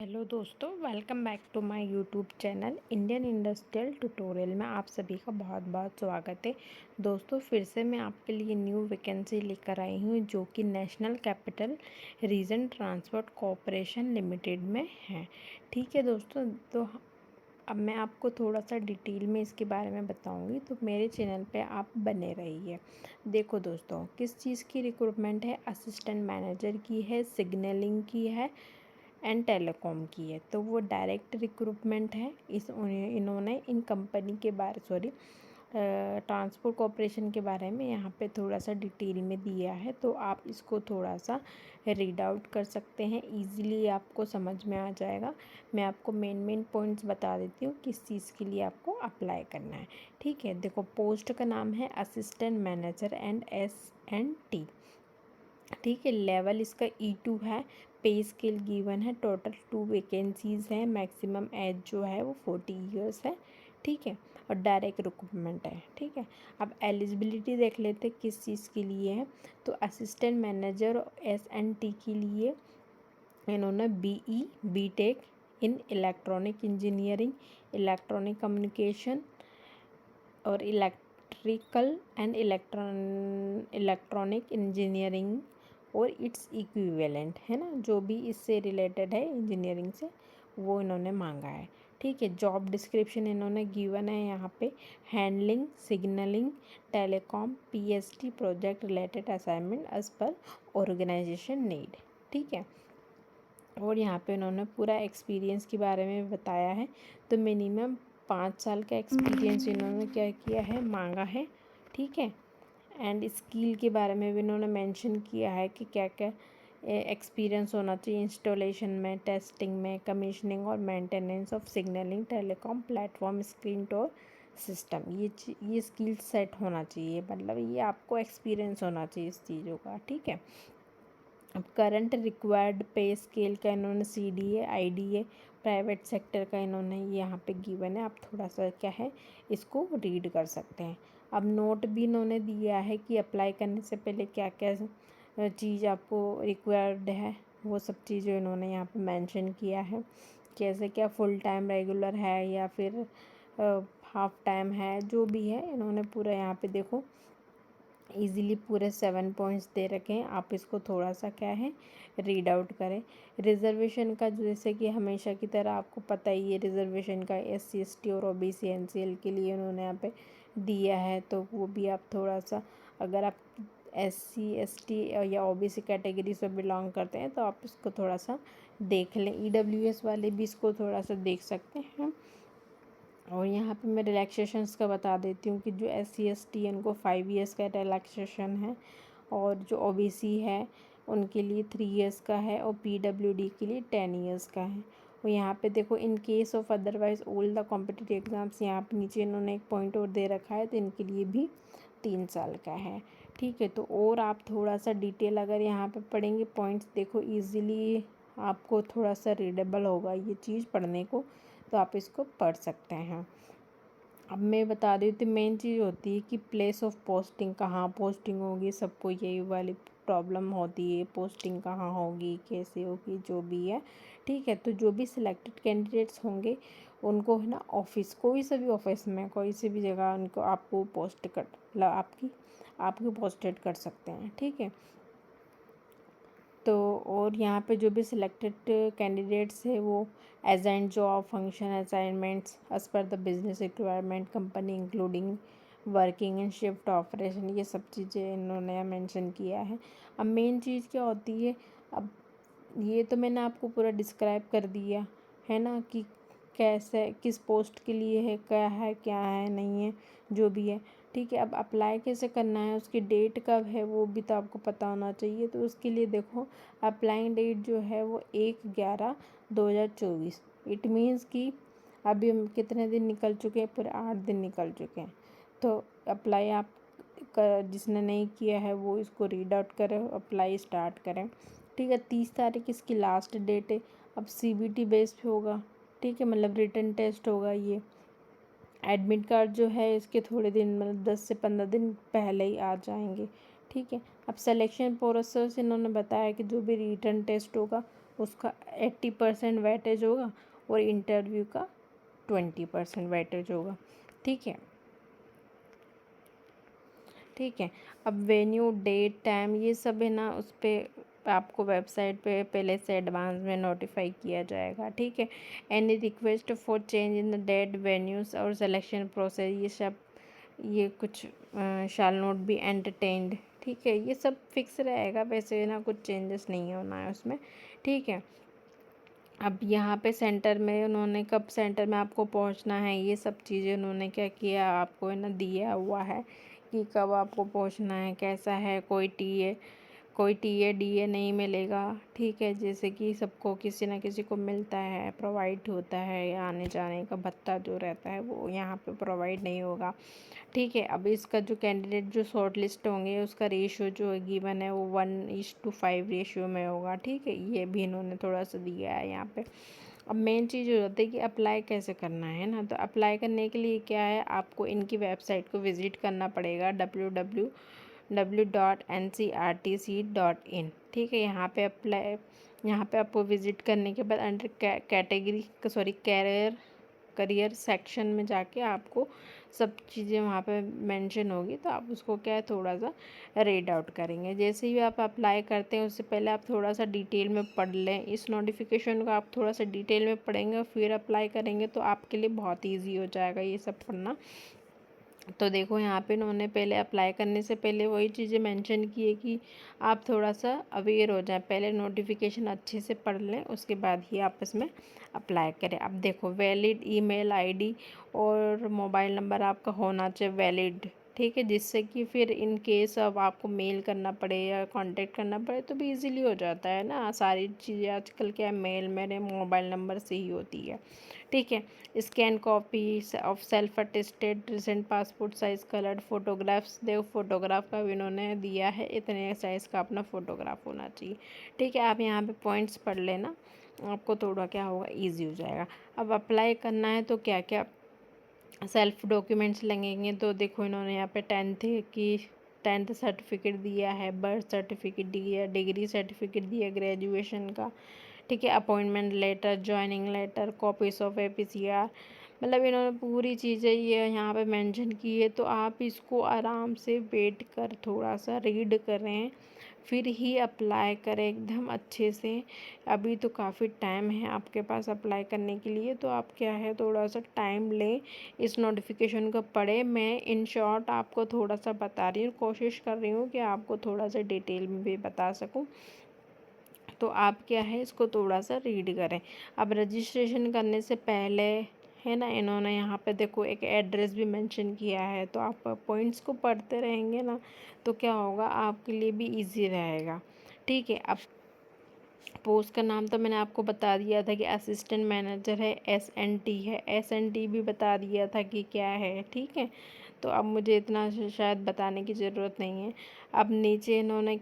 Hello दोस्तों, welcome back to my YouTube channel Indian industrial tutorial में आप सभी का बहुत बहुत स्वागत है। दोस्तों, फिर से मैं आपके लिए न्यू वैकेंसी लेकर आई हूँ जो कि national capital region transport corporation limited में है। ठीक है दोस्तों, तो अब मैं आपको थोड़ा सा डिटेल में इसके बारे में बताऊंगी, तो मेरे चैनल पे आप बने रहिए। देखो दोस्तों, किस चीज़ की रिक्रूटमेंट है, असिस्टेंट मैनेजर की है, सिग्नलिंग की है एंड टेलीकॉम की है। तो वो डायरेक्ट रिक्रूटमेंट है। इन्होंने इन कंपनी के बारे ट्रांसपोर्ट कॉरपोरेशन के बारे में यहाँ पे थोड़ा सा डिटेल में दिया है, तो आप इसको थोड़ा सा रीड आउट कर सकते हैं। इजीली आपको समझ में आ जाएगा। मैं आपको मेन पॉइंट्स बता देती हूँ किस चीज़ के लिए आपको अप्लाई करना है। ठीक है, देखो, पोस्ट का नाम है असिस्टेंट मैनेजर एंड S&T। ठीक है, लेवल इसका E2 है। पे स्केल गिवन है। टोटल 2 वैकेंसीज़ हैं। मैक्सिमम एज जो है वो 40 ईयर्स है। ठीक है, और डायरेक्ट रिक्रूटमेंट है। ठीक है, अब एलिजिबिलिटी देख लेते किस चीज़ के लिए है। तो असिस्टेंट मैनेजर S&T के लिए इन्होंने BE/BTech इन इलेक्ट्रॉनिक इंजीनियरिंग, इलेक्ट्रॉनिक कम्युनिकेशन और इलेक्ट्रिकल एंड इलेक्ट्रॉनिक इंजीनियरिंग और इट्स इक्विवेलेंट है ना, जो भी इससे रिलेटेड है इंजीनियरिंग से, वो इन्होंने मांगा है। ठीक है, जॉब डिस्क्रिप्शन इन्होंने गिवन है यहाँ पे। Handling signalling telecom PST project related assignment as per organisation need. ठीक है, और यहाँ पे उन्होंने पूरा एक्सपीरियंस के बारे में बताया है। तो मिनिमम 5 साल का एक्सपीरियंस इन्होंने क्या किया है, मांगा है। ठीक है, एंड स्किल के बारे में भी इन्होंने मेंशन किया है कि क्या क्या एक्सपीरियंस होना चाहिए इंस्टॉलेशन में, टेस्टिंग में, कमीशनिंग और maintenance of signalling telecom platform screen door system. ये स्किल सेट होना चाहिए, मतलब ये आपको एक्सपीरियंस होना चाहिए इस चीज़ों का। ठीक है, अब करंट रिक्वायर्ड पे स्केल का इन्होंने CDA IDA प्राइवेट सेक्टर का इन्होंने यहाँ पे गिवन है। आप थोड़ा सा क्या है इसको रीड कर सकते हैं। अब नोट भी इन्होंने दिया है कि अप्लाई करने से पहले क्या क्या चीज़ आपको रिक्वायर्ड है, वो सब चीज़ें इन्होंने यहाँ पे मेंशन किया है। कैसे क्या फुल टाइम रेगुलर है या फिर हाफ टाइम है, जो भी है इन्होंने पूरा यहाँ पे देखो इजीली पूरे 7 पॉइंट्स दे रखे हैं। आप इसको थोड़ा सा क्या है रीड आउट करें। रिजर्वेशन का जैसे कि हमेशा की तरह आपको पता ही है, रिजर्वेशन का SC ST और OBC NCL के लिए उन्होंने यहाँ पे दिया है, तो वो भी आप थोड़ा सा, अगर आप SC ST या OBC कैटेगरी से बिलोंग करते हैं तो आप इसको थोड़ा सा देख लें। EWS वाले भी इसको थोड़ा सा देख सकते हैं। और यहाँ पे मैं रिलैक्सेशंस का बता देती हूँ कि जो SC ST है उनको 5 ईयर्स का रिलैक्सेशन है, और जो OBC है उनके लिए 3 ईयर्स का है, और PWD के लिए 10 ईयर्स का है। और यहाँ पे देखो, in case of otherwise all the competitive exams, यहाँ पे नीचे इन्होंने एक पॉइंट और दे रखा है, तो इनके लिए भी 3 साल का है। ठीक है, तो और आप थोड़ा सा डिटेल अगर यहाँ पे पढ़ेंगे पॉइंट्स, देखो ईज़िली आपको थोड़ा सा रीडेबल होगा ये चीज़ पढ़ने को, तो आप इसको पढ़ सकते हैं। अब मैं बता देती हूँ, मेन चीज़ होती है कि प्लेस ऑफ पोस्टिंग, कहाँ पोस्टिंग होगी। सबको यही वाली प्रॉब्लम होती है, पोस्टिंग कहाँ होगी, कैसे होगी, जो भी है। ठीक है, तो जो भी सिलेक्टेड कैंडिडेट्स होंगे उनको है ना ऑफिस, कोई से भी ऑफिस में, कोई से भी जगह उनको आपको पोस्ट कर, मतलब आपकी पोस्टेड कर सकते हैं। ठीक है, तो और यहाँ पे जो भी सिलेक्टेड कैंडिडेट्स है वो agent job function assignments as per the business requirement company including working in shift operation, ये सब चीज़ें इन्होंने मेंशन किया है। अब मेन चीज़ क्या होती है, अब ये तो मैंने आपको पूरा डिस्क्राइब कर दिया है ना कि कैसे किस पोस्ट के लिए है क्या है नहीं है, जो भी है। ठीक है, अब अप्लाई कैसे करना है, उसकी डेट कब है वो भी तो आपको पता होना चाहिए। तो उसके लिए देखो, अप्लाइंग डेट जो है वो 1/11/2024। इट मीन्स कि अभी हम कितने दिन निकल चुके हैं, पूरे 8 दिन निकल चुके हैं। तो अप्लाई आप जिसने नहीं किया है वो इसको रीड आउट करें, अप्लाई स्टार्ट करें। ठीक है, 30 तारीख इसकी लास्ट डेट है। अब CBT बेस पे होगा। ठीक है, मतलब रिटन टेस्ट होगा ये। एडमिट कार्ड जो है इसके थोड़े दिन, मतलब 10 से 15 दिन पहले ही आ जाएंगे। ठीक है, अब सिलेक्शन प्रोसेस इन्होंने बताया कि जो भी रिटन टेस्ट होगा उसका 80% वेटेज होगा और इंटरव्यू का 20% वेटेज होगा। ठीक है, ठीक है। अब वेन्यू, डेट, टाइम, ये सब है ना, उस पर आपको वेबसाइट पे पहले से एडवांस में नोटिफाई किया जाएगा। ठीक है। Any request for change in the date, venues और सिलेक्शन प्रोसेस, ये सब, ये कुछ शाल नॉट बी एंटरटेन्ड। ठीक है, ये सब फिक्स रहेगा, वैसे ना कुछ चेंजेस नहीं होना है उसमें। ठीक है। अब यहाँ पे सेंटर में उन्होंने कब सेंटर में आपको पहुँचना है, ये सब चीज़ें उन्होंने क्या किया, आपको है ना दिया हुआ है कि कब आपको पहुँचना है, कैसा है। कोई टीए डीए नहीं मिलेगा। ठीक है, जैसे कि सबको किसी ना किसी को मिलता है, प्रोवाइड होता है, आने जाने का भत्ता जो रहता है वो यहाँ पे प्रोवाइड नहीं होगा। ठीक है। अब इसका जो कैंडिडेट जो शॉर्ट लिस्ट होंगे उसका रेशियो जो गिवन है वो 1:5 रेशियो में होगा। ठीक है, ये भी इन्होंने थोड़ा सा दिया है यहाँ पे। अब मेन चीज़ हो जाती है कि अप्लाई कैसे करना है ना, तो अप्लाई करने के लिए क्या है, आपको इनकी वेबसाइट को विज़िट करना पड़ेगा, www.ncrtc.in। ठीक है, यहाँ पे आपको विज़िट करने के बाद अंडर करियर सेक्शन में जाके आपको सब चीज़ें वहाँ पे मेंशन होगी, तो आप उसको क्या है थोड़ा सा रीड आउट करेंगे। जैसे ही आप अप्लाई करते हैं उससे पहले आप थोड़ा सा डिटेल में पढ़ लें, इस नोटिफिकेशन को आप थोड़ा सा डिटेल में पढ़ेंगे और फिर अप्लाई करेंगे तो आपके लिए बहुत ईजी हो जाएगा ये सब पढ़ना। तो देखो यहाँ पे इन्होंने पहले अप्लाई करने से पहले वही चीज़ें मेंशन की है कि आप थोड़ा सा अवेयर हो जाएं, पहले नोटिफिकेशन अच्छे से पढ़ लें, उसके बाद ही आप इसमें अप्लाई करें। अब देखो, वैलिड ईमेल आईडी और मोबाइल नंबर आपका होना चाहिए वैलिड। ठीक है, जिससे कि फिर इन केस अब आपको मेल करना पड़े या कांटेक्ट करना पड़े तो भी इजीली हो जाता है ना, सारी चीज़ें आजकल क्या है मेल मेरे मोबाइल नंबर से ही होती है। ठीक है। Scan copy of self attested recent passport size coloured photographs, देखो फोटोग्राफ का भी इन्होंने दिया है, इतने साइज़ का अपना फ़ोटोग्राफ होना चाहिए। ठीक है, आप यहाँ पे पॉइंट्स पढ़ लेना, आपको थोड़ा क्या होगा, इजी हो जाएगा। अब अप्लाई करना है तो क्या क्या सेल्फ डॉक्यूमेंट्स लगेंगे, तो देखो इन्होंने यहाँ पे 10th सर्टिफिकेट दिया है, बर्थ सर्टिफिकेट दिया, डिग्री सर्टिफिकेट दिया ग्रेजुएशन का। ठीक है, appointment letter, joining letter, copies of APCR, मतलब इन्होंने पूरी चीज़ें ये यहाँ पे मेंशन की है, तो आप इसको आराम से वेट कर थोड़ा सा रीड करें, फिर ही अप्लाई करें एकदम अच्छे से। अभी तो काफ़ी टाइम है आपके पास अप्लाई करने के लिए, तो आप क्या है थोड़ा सा टाइम लें, इस नोटिफिकेशन को पढ़ें। मैं इन शॉर्ट आपको थोड़ा सा बता रही हूँ, कोशिश कर रही हूँ कि आपको थोड़ा सा डिटेल में भी बता सकूँ, तो आप क्या है इसको थोड़ा सा रीड करें। अब रजिस्ट्रेशन करने से पहले है ना, इन्होंने यहाँ पे देखो एक एड्रेस भी मेंशन किया है, तो आप पॉइंट्स को पढ़ते रहेंगे ना तो क्या होगा, आपके लिए भी इजी रहेगा। ठीक है। अब पोस्ट का नाम तो मैंने आपको बता दिया था कि असिस्टेंट मैनेजर है, SNT है, SNT भी बता दिया था कि क्या है। ठीक है, तो अब मुझे इतना शायद बताने की ज़रूरत नहीं है। अब नीचे इन्होंने